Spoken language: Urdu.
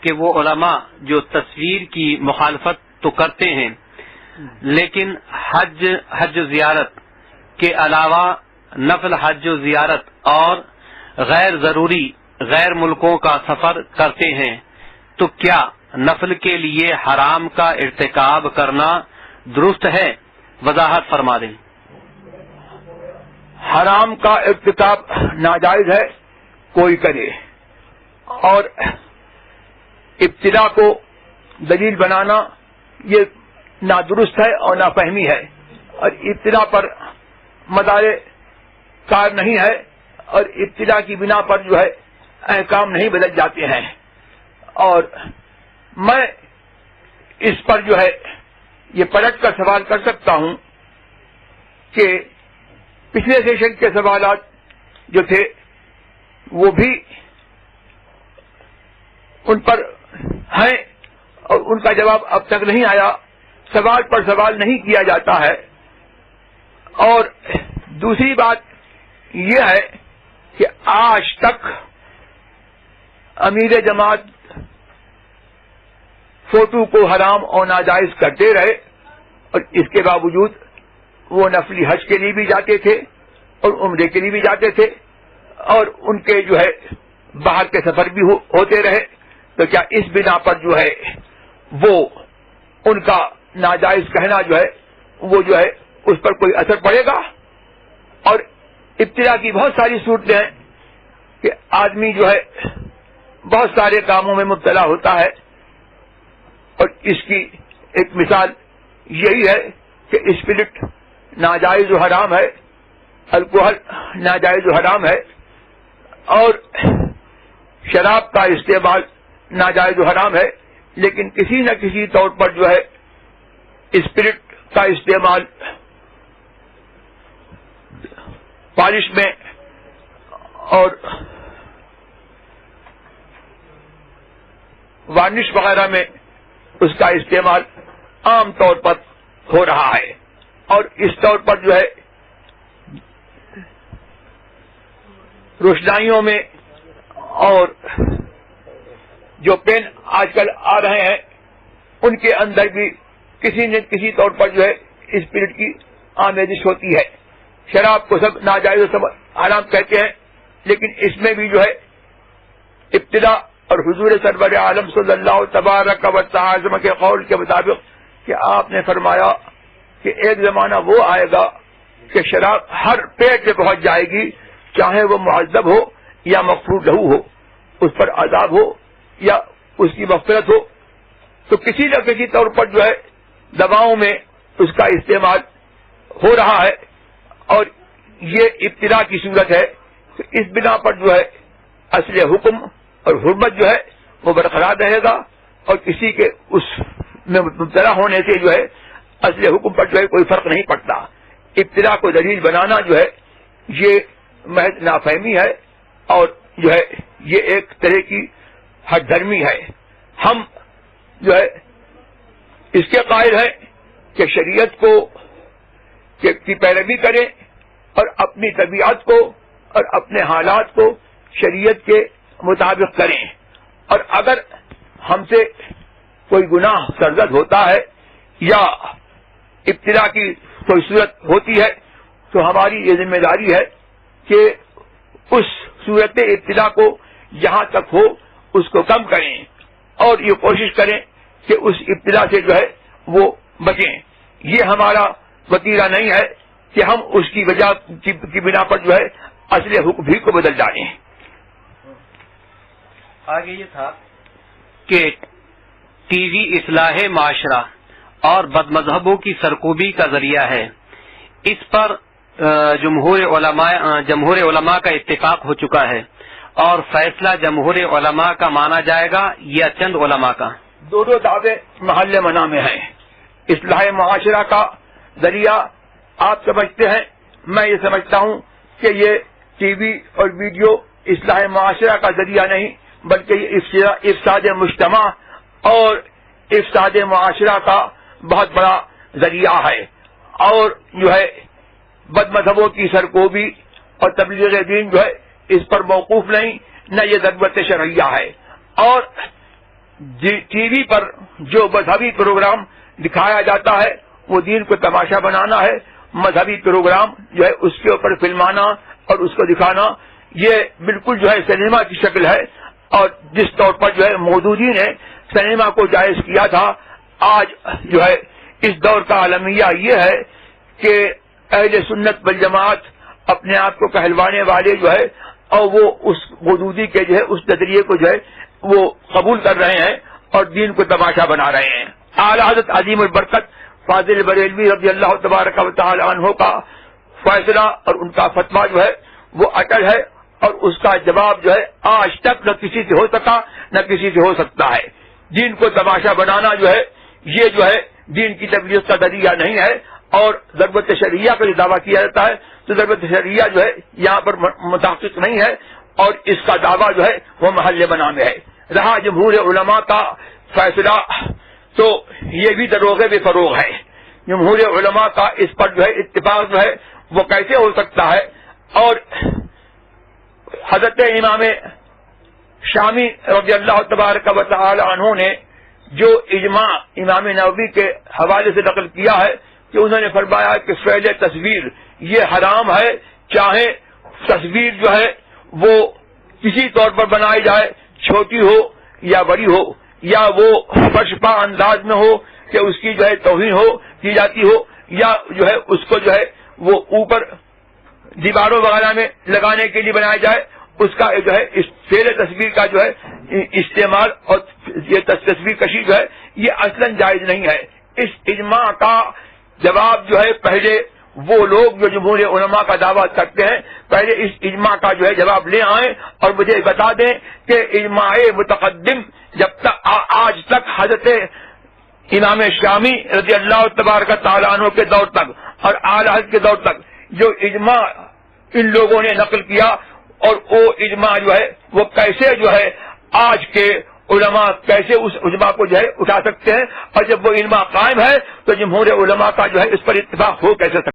کہ وہ علماء جو تصویر کی مخالفت تو کرتے ہیں لیکن حج و زیارت کے علاوہ نفل حج و زیارت اور غیر ضروری غیر ملکوں کا سفر کرتے ہیں، تو کیا نفل کے لیے حرام کا ارتکاب کرنا درست ہے؟ وضاحت فرما دیں۔ حرام کا ارتکاب ناجائز ہے کوئی کرے، اور ابتدا کو دلیل بنانا یہ نادرست ہے اور نافہمی ہے، اور ابتدا پر مدار کار نہیں ہے، اور ابتدا کی بنا پر جو ہے احکام نہیں بدل جاتے ہیں۔ اور میں اس پر جو ہے یہ پلٹ کر سوال کر سکتا ہوں کہ پچھلے سیشن کے سوالات جو تھے وہ بھی ان پر ہیں اور ان کا جواب اب تک نہیں آیا، سوال پر سوال نہیں کیا جاتا ہے۔ اور دوسری بات یہ ہے کہ آج تک امیر جماعت فوٹو کو حرام اور ناجائز کرتے رہے، اور اس کے باوجود وہ نفلی حج کے لیے بھی جاتے تھے اور عمرے کے لیے بھی جاتے تھے، اور ان کے جو ہے باہر کے سفر بھی ہوتے رہے۔ تو کیا اس بنا پر جو ہے وہ ان کا ناجائز کہنا جو ہے وہ جو ہے اس پر کوئی اثر پڑے گا؟ اور ابتدا کی بہت ساری صورتیں ہیں کہ آدمی جو ہے بہت سارے کاموں میں مبتلا ہوتا ہے، اور اس کی ایک مثال یہی ہے کہ اسپرٹ ناجائز و حرام ہے، الکوہل ناجائز و حرام ہے، اور شراب کا استعمال ناجائز و حرام ہے، لیکن کسی نہ کسی طور پر جو ہے اسپرٹ کا استعمال پالش میں اور وارنش وغیرہ میں اس کا استعمال عام طور پر ہو رہا ہے، اور اس طور پر جو ہے روشنائیوں میں اور جو پین آج کل آ رہے ہیں ان کے اندر بھی کسی نہ کسی طور پر جو ہے اسپرٹ کی آمیزش ہوتی ہے۔ شراب کو سب ناجائز و حرام کہتے ہیں، لیکن اس میں بھی جو ہے ابتدا اور حضور سرور عالم صلی اللہ تبارک و تعالی کے قول کے مطابق کہ آپ نے فرمایا کہ ایک زمانہ وہ آئے گا کہ شراب ہر پیٹ میں پہنچ جائے گی، چاہے وہ معذب ہو یا مغفور لہو ہو، اس پر عذاب ہو یا اس کی مغفرت ہو، تو کسی نہ کسی طور پر جو ہے دواؤں میں اس کا استعمال ہو رہا ہے، اور یہ ابتدا کی صورت ہے۔ تو اس بنا پر جو ہے اصل حکم اور حرمت جو ہے وہ برقرار رہے گا، اور کسی کے اس میں مبتلا ہونے سے جو ہے اصل حکم پر جو ہے کوئی فرق نہیں پڑتا۔ ابتدا کو دلیل بنانا جو ہے یہ محض نافہمی ہے، اور جو ہے یہ ایک طرح کی ہٹ دھرمی ہے۔ ہم جو ہے اس کے قائل ہیں کہ شریعت کو کی پیروی کریں اور اپنی طبیعت کو اور اپنے حالات کو شریعت کے مطابق کریں، اور اگر ہم سے کوئی گناہ سرزد ہوتا ہے یا ابتدا کی کوئی صورت ہوتی ہے تو ہماری یہ ذمہ داری ہے کہ اس صورت ابتدا کو جہاں تک ہو اس کو کم کریں، اور یہ کوشش کریں کہ اس ابتدا سے جو ہے وہ بچیں۔ یہ ہمارا وتیرہ نہیں ہے کہ ہم اس کی وجہ کی بنا پر جو ہے اصل حکم بھی کو بدل ڈالیں۔ آگے یہ تھا کہ ٹی وی اصلاح معاشرہ اور بد مذہبوں کی سرکوبی کا ذریعہ ہے، اس پر جمہور علماء کا اتفاق ہو چکا ہے، اور فیصلہ جمہور علماء کا مانا جائے گا یا چند علماء کا؟ دونوں دعوے محل منع میں ہیں۔ اصلاح معاشرہ کا ذریعہ آپ سمجھتے ہیں، میں یہ سمجھتا ہوں کہ یہ ٹی وی اور ویڈیو اصلاح معاشرہ کا ذریعہ نہیں بلکہ یہ افساد مجتمع اور افساد معاشرہ کا بہت بڑا ذریعہ ہے، اور جو ہے بد مذہبوں کی سرکوبی اور تبلیغ دین جو ہے اس پر موقوف نہیں، نہ یہ ضرورت شرعیہ ہے۔ اور ٹی وی پر جو مذہبی پروگرام دکھایا جاتا ہے وہ دین کو تماشا بنانا ہے. مذہبی پروگرام جو ہے اس کے اوپر فلمانا اور اس کو دکھانا یہ بالکل جو ہے سنیما کی شکل ہے. اور جس طور پر جو ہے مودودی نے سنیما کو جائز کیا تھا, آج جو ہے اس دور کا عالمیہ یہ ہے کہ اہل سنت والجماعت اپنے آپ کو کہلوانے والے جو ہے اور وہ اس مودودی کے جو ہے اس نظریے کو جو ہے وہ قبول کر رہے ہیں اور دین کو تماشا بنا رہے ہیں. اعلی حضرت عظیم البرکت فاضل بریلوی رضی اللہ تبارک و تعالی عنہ کا فیصلہ اور ان کا فتویٰ جو ہے وہ اٹل ہے اور اس کا جواب جو ہے آج تک نہ کسی سے ہو سکا نہ کسی سے ہو سکتا ہے. دین کو تماشا بنانا جو ہے یہ جو ہے دین کی تبلیغ کا ذریعہ نہیں ہے. اور ضرورت شرعیہ کا جو دعویٰ کیا جاتا ہے تو ضرورت شرعیہ جو ہے یہاں پر متحقق نہیں ہے اور اس کا دعویٰ جو ہے وہ محل بنا میں ہے. رہا جمہور علماء کا فیصلہ تو یہ بھی دروغے بے فروغ ہے. جمہور علماء کا اس پر جو ہے اتفاق جو ہے وہ کیسے ہو سکتا ہے. اور حضرت امام شامی رضی اللہ تبارک و تعالی عنہ نے جو اجماع امام نووی کے حوالے سے نقل کیا ہے کہ انہوں نے فرمایا کہ فعل تصویر یہ حرام ہے, چاہے تصویر جو ہے وہ کسی طور پر بنائی جائے, چھوٹی ہو یا بڑی ہو, یا وہ فرشپا انداز میں ہو کہ اس کی جو ہے توہین ہو کی جاتی ہو, یا جو ہے اس کو جو ہے وہ اوپر دیواروں وغیرہ میں لگانے کے لیے بنایا جائے, اس کا جو ہے اس فعل تصویر کا جو ہے استعمال اور یہ تصویر کشی جو ہے یہ اصلاً جائز نہیں ہے. اس اجماع کا جواب جو ہے پہلے وہ لوگ جو جمہور علماء کا دعویٰ کرتے ہیں پہلے اس اجماع کا جو ہے جواب لے آئیں اور مجھے بتا دیں کہ اجماع متقدم جب تک آج تک حضرت امام شامی رضی اللہ تبارک تعالیٰ عنہ کے دور تک اور اعلی حضرت کے دور تک جو اجماع ان لوگوں نے نقل کیا اور وہ اجماع جو ہے وہ کیسے جو ہے آج کے علماء کیسے اس اجماع کو جو ہے اٹھا سکتے ہیں, اور جب وہ اجماع قائم ہے تو جمہور علماء کا جو ہے اس پر اتفاق ہو کیسے سکتا ہے.